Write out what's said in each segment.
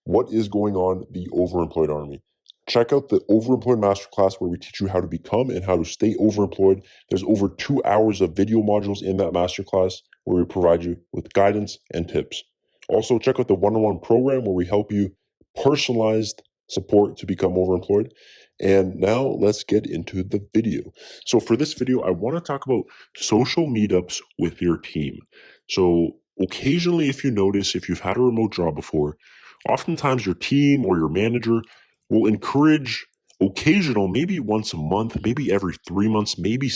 What is going on, the Overemployed Army? Check out the Overemployed Masterclass where we teach you how to become and how to stay overemployed. There's over 2 hours of video modules in that masterclass where we provide you with guidance and tips. Also, check out the one-on-one program where we help you personalized support to become overemployed. And now let's get into the video. So for this video, I want to talk about social meetups with your team. So occasionally, if you notice, if you've had a remote job before, oftentimes your team or your manager will encourage occasional, maybe once a month, maybe every 3 months, maybe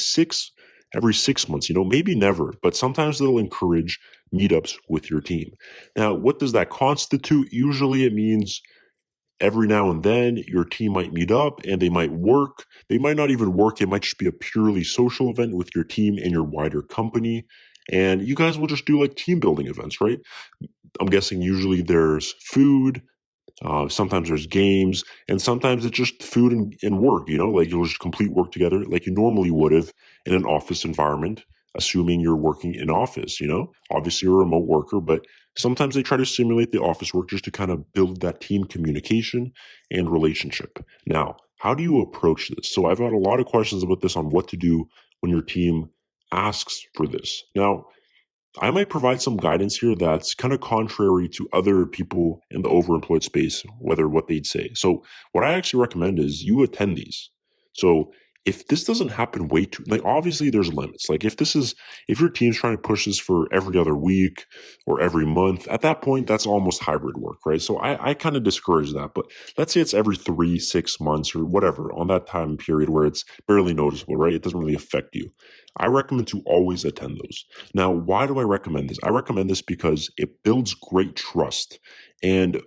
every 6 months, maybe never, but sometimes they'll encourage meetups with your team. Now, what does that constitute? Usually it means every now and then your team might meet up and they might work. They might not even work. It might just be a purely social event with your team and your wider company. And you guys will just do like team building events, right? I'm guessing usually there's food, sometimes there's games, and sometimes it's just food and work, like you'll just complete work together like you normally would have in an office environment, assuming you're working in office, Obviously you're a remote worker, but sometimes they try to simulate the office work just to kind of build that team communication and relationship. Now, how do you approach this? So I've had a lot of questions about this on what to do when your team asks for this. Now, I might provide some guidance here that's kind of contrary to other people in the overemployed space, whether what they'd say. So what I actually recommend is you attend these. So if this doesn't happen way too, like obviously there's limits. Like if your team's trying to push this for every other week or every month, at that point, that's almost hybrid work, right? So I kind of discourage that. But let's say it's every 3-6 months or whatever on that time period where it's barely noticeable, right? It doesn't really affect you. I recommend to always attend those. Now, why do I recommend this? I recommend this because it builds great trust. And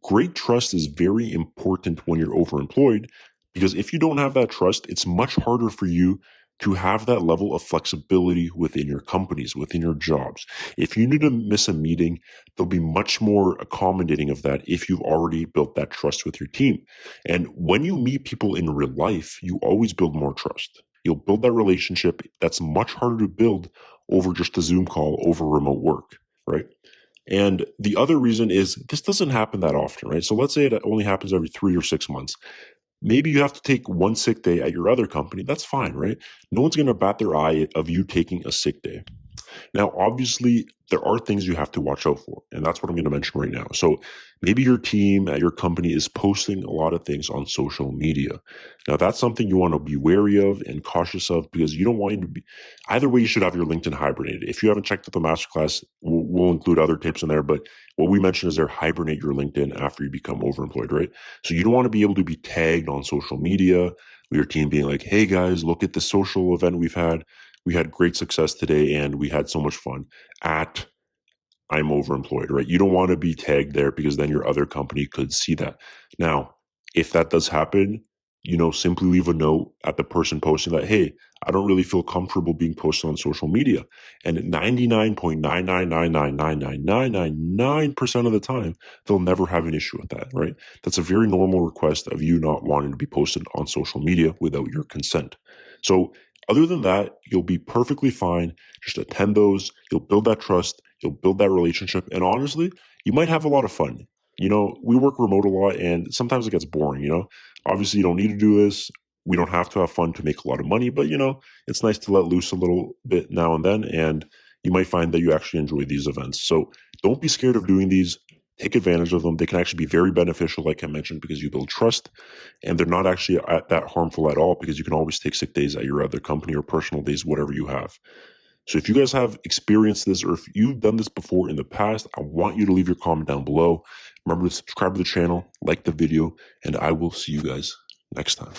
great trust is very important when you're overemployed, because if you don't have that trust, it's much harder for you to have that level of flexibility within your companies, within your jobs. If you need to miss a meeting, they'll be much more accommodating of that if you've already built that trust with your team. And when you meet people in real life, you always build more trust. You'll build that relationship that's much harder to build over just a Zoom call, over remote work, right? And the other reason is this doesn't happen that often, right? So let's say it only happens every 3 or 6 months. Maybe you have to take one sick day at your other company. That's fine, right? No one's going to bat their eye of you taking a sick day. Now, obviously, there are things you have to watch out for, and that's what I'm going to mention right now. So maybe your team at your company is posting a lot of things on social media. Now, that's something you want to be wary of and cautious of, because you don't want you to be, either way, you should have your LinkedIn hibernated. If you haven't checked out the masterclass, we'll include other tips in there, but what we mentioned is there, hibernate your LinkedIn after you become overemployed, right? So you don't want to be able to be tagged on social media with your team being like, hey guys, look at the social event we've had. We had great success today and we had so much fun at I'm overemployed, right? You don't want to be tagged there because then your other company could see that. Now, if that does happen, simply leave a note at the person posting that, hey, I don't really feel comfortable being posted on social media. And 99.9999999% of the time, they'll never have an issue with that, right? That's a very normal request of you not wanting to be posted on social media without your consent. So other than that, you'll be perfectly fine. Just attend those. You'll build that trust. You'll build that relationship. And honestly, you might have a lot of fun. We work remote a lot and sometimes it gets boring, Obviously, you don't need to do this. We don't have to have fun to make a lot of money, but, it's nice to let loose a little bit now and then. And you might find that you actually enjoy these events. So don't be scared of doing these. Take advantage of them. They can actually be very beneficial, like I mentioned, because you build trust, and they're not actually that harmful at all because you can always take sick days at your other company or personal days, whatever you have. So if you guys have experienced this or if you've done this before in the past, I want you to leave your comment down below. Remember to subscribe to the channel, like the video, and I will see you guys next time.